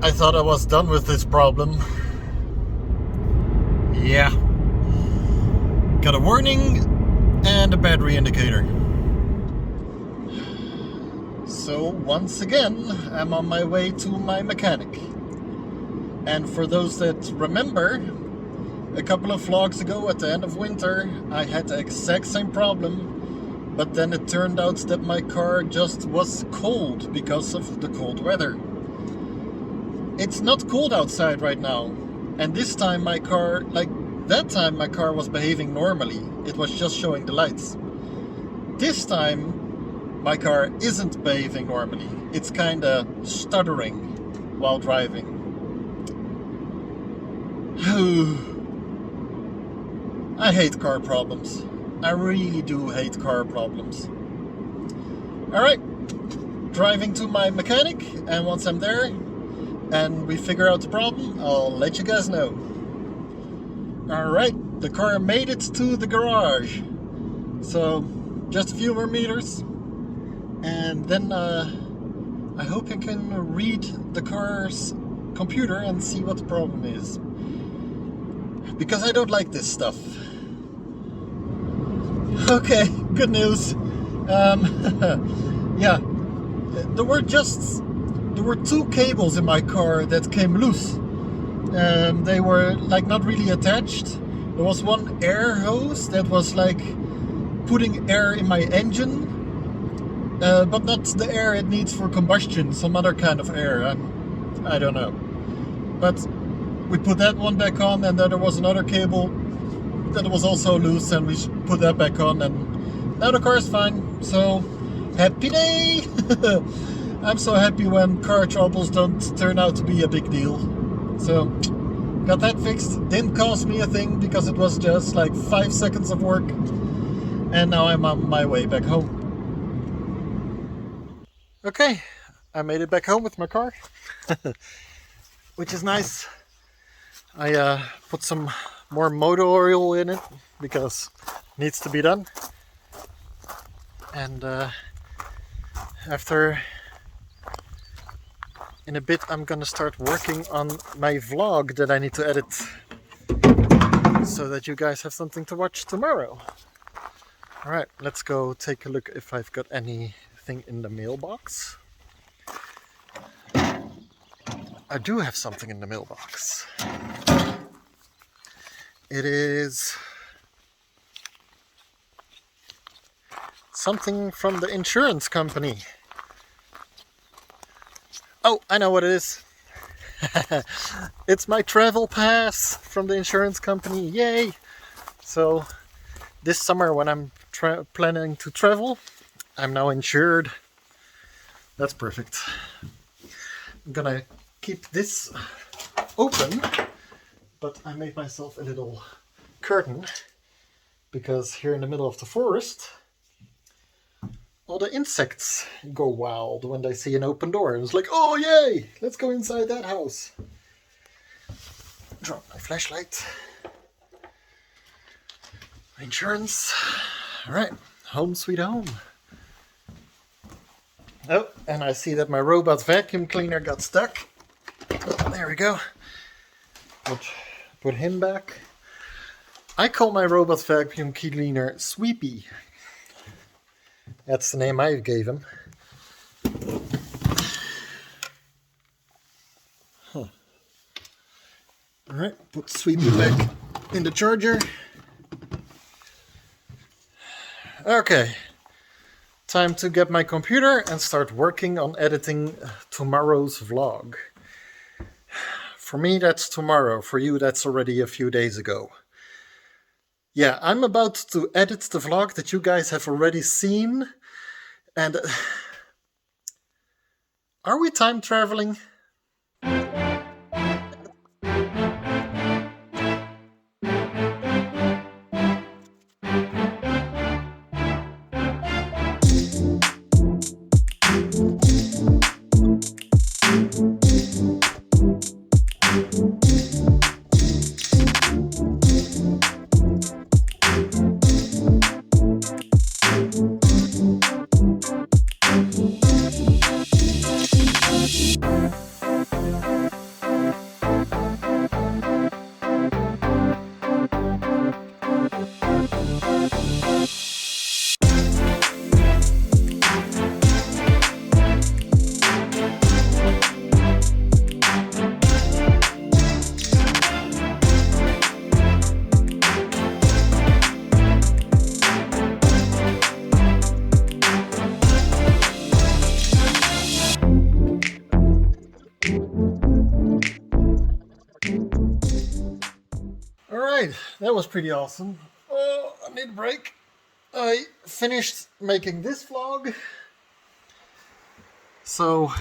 I thought I was done with this problem. Yeah. Got a warning and a battery indicator. So once again, I'm on my way to my mechanic. And for those that remember, a couple of vlogs ago at the end of winter, I had the exact same problem, but then it turned out that my car just was cold because of the cold weather. It's not cold outside right now, and this time my car, like that time my car was behaving normally. It was just showing the lights. This time my car isn't behaving normally. It's kinda stuttering while driving. I hate car problems. I really do hate car problems. Alright, driving to my mechanic, and once I'm there and we figure out the problem, I'll let you guys know. Alright, the car made it to the garage. So, just a few more meters. And then I hope I can read the car's computer and see what the problem is. Because I don't like this stuff. Okay, good news. Yeah, there were two cables in my car that came loose. They were like not really attached. There was one air hose that was like putting air in my engine, but not the air it needs for combustion, some other kind of air. I don't know. But we put that one back on, and then there was another cable that was also loose, and we put that back on, and now the car is fine. So happy day! I'm so happy when car troubles don't turn out to be a big deal. So got that fixed. Didn't cost me a thing because it was just like 5 seconds of work, and now I'm on my way back home. Okay, I made it back home with my car, which is nice. I put some more motor oil in it because it needs to be done. And in a bit I'm gonna start working on my vlog that I need to edit so that you guys have something to watch tomorrow. Alright, let's go take a look if I've got anything in the mailbox. I do have something in the mailbox. It is something from the insurance company. Oh, I know what it is. It's my travel pass from the insurance company. Yay! So this summer when I'm planning to travel, I'm now insured. That's perfect. I'm gonna keep this open, but I made myself a little curtain because here in the middle of the forest all the insects go wild when they see an open door. It's like, oh yay, let's go inside that house. Drop my flashlight. Insurance. Alright, home sweet home. Oh, and I see that my robot vacuum cleaner got stuck. There we go. Put him back. I call my robot vacuum cleaner Sweepy. That's the name I gave him. Huh. Alright, put Sweepy back in the charger. Okay, time to get my computer and start working on editing tomorrow's vlog. For me, that's tomorrow. For you, that's already a few days ago. Yeah, I'm about to edit the vlog that you guys have already seen. And are we time traveling? Alright, that was pretty awesome. Oh, I need a break. I finished making this vlog. So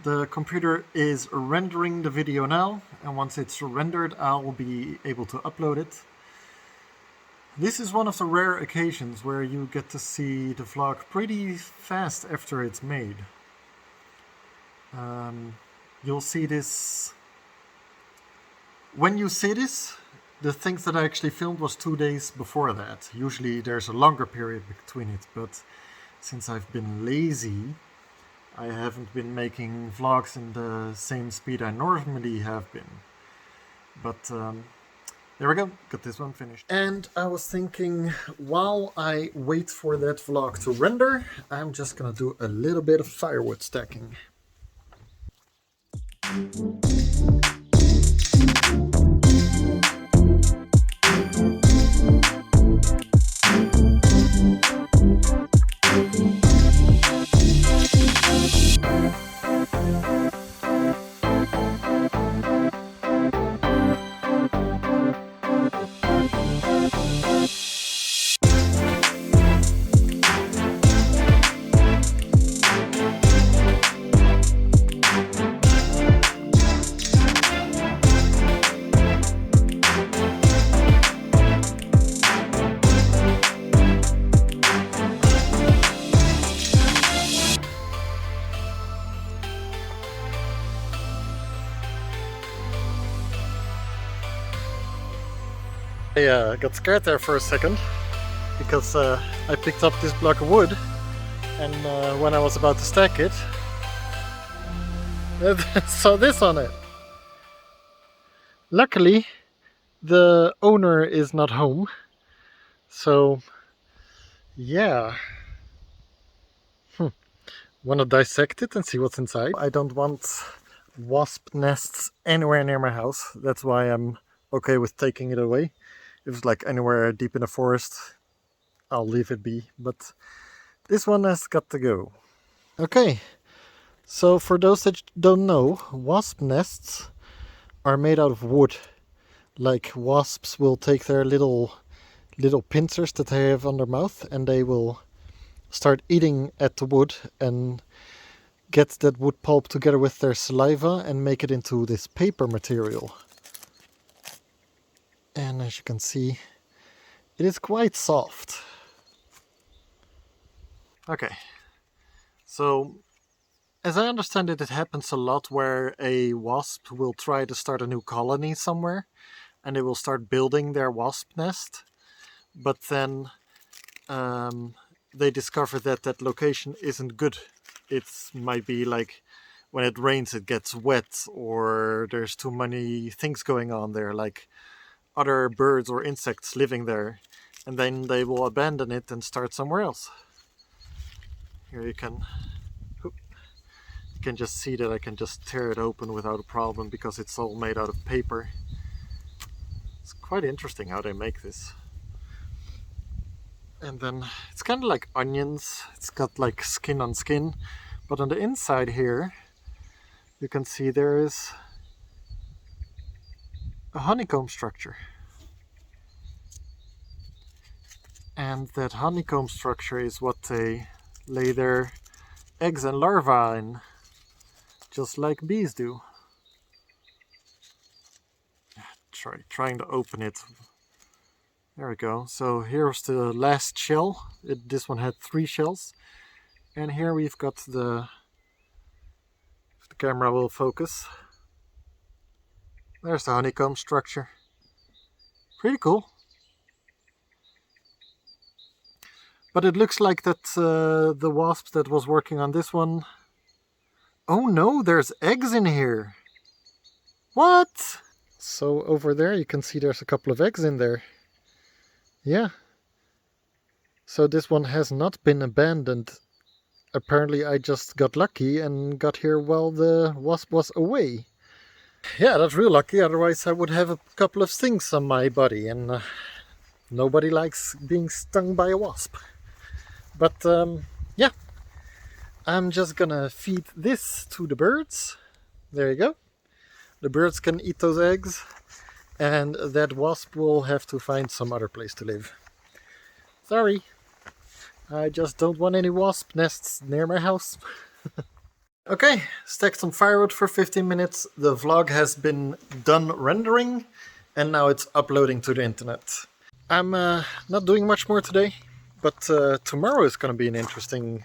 the computer is rendering the video now, and once it's rendered I'll be able to upload it. This is one of the rare occasions where you get to see the vlog pretty fast after it's made. You'll see this... When you see this, the things that I actually filmed was 2 days before that. Usually there's a longer period between it, but since I've been lazy, I haven't been making vlogs in the same speed I normally have been. But there we go, got this one finished. And I was thinking, while I wait for that vlog to render, I'm just gonna do a little bit of firewood stacking. I got scared there for a second because I picked up this block of wood, and when I was about to stack it, I saw this on it. Luckily the owner is not home, so yeah. Wanna dissect it and see what's inside. I don't want wasp nests anywhere near my house, that's why I'm okay with taking it away. If it's like anywhere deep in the forest, I'll leave it be, but this one has got to go. Okay, so for those that don't know, wasp nests are made out of wood. Like, wasps will take their little pincers that they have on their mouth, and they will start eating at the wood and get that wood pulp together with their saliva and make it into this paper material. And as you can see, it is quite soft. Okay, so as I understand it, it happens a lot where a wasp will try to start a new colony somewhere, and they will start building their wasp nest, but then they discover that that location isn't good. It might be like when it rains it gets wet, or there's too many things going on there, like other birds or insects living there, and then they will abandon it and start somewhere else. Here you can just see that I can just tear it open without a problem because it's all made out of paper. It's quite interesting how they make this. And then it's kind of like onions, it's got like skin on skin, but on the inside here you can see there is a honeycomb structure. And that honeycomb structure is what they lay their eggs and larvae in, just like bees do. Trying to open it. There we go. So here's the last shell. This one had 3 shells. And here we've got the camera will focus. There's the honeycomb structure. Pretty cool. But it looks like that the wasp that was working on this one... Oh no, there's eggs in here! What? So over there you can see there's a couple of eggs in there. Yeah. So this one has not been abandoned. Apparently I just got lucky and got here while the wasp was away. Yeah, that's real lucky, otherwise I would have a couple of stings on my body, and nobody likes being stung by a wasp. But yeah, I'm just gonna feed this to the birds. There you go. The birds can eat those eggs, and that wasp will have to find some other place to live. Sorry, I just don't want any wasp nests near my house. Okay, stacked some firewood for 15 minutes. The vlog has been done rendering and now it's uploading to the internet. I'm not doing much more today, but tomorrow is gonna be an interesting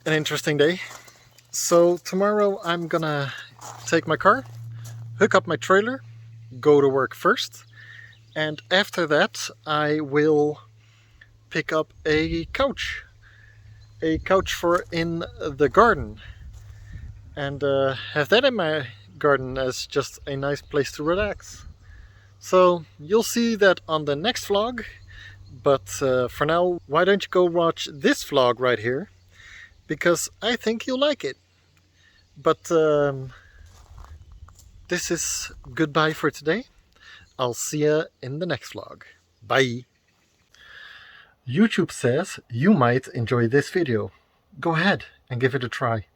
day. So tomorrow I'm gonna take my car, hook up my trailer, go to work first, and after that I will pick up a couch for in the garden, and have that in my garden as just a nice place to relax. So you'll see that on the next vlog, but for now, why don't you go watch this vlog right here, because I think you'll like it. But this is goodbye for today. I'll see ya in the next vlog. Bye! YouTube says you might enjoy this video. Go ahead and give it a try.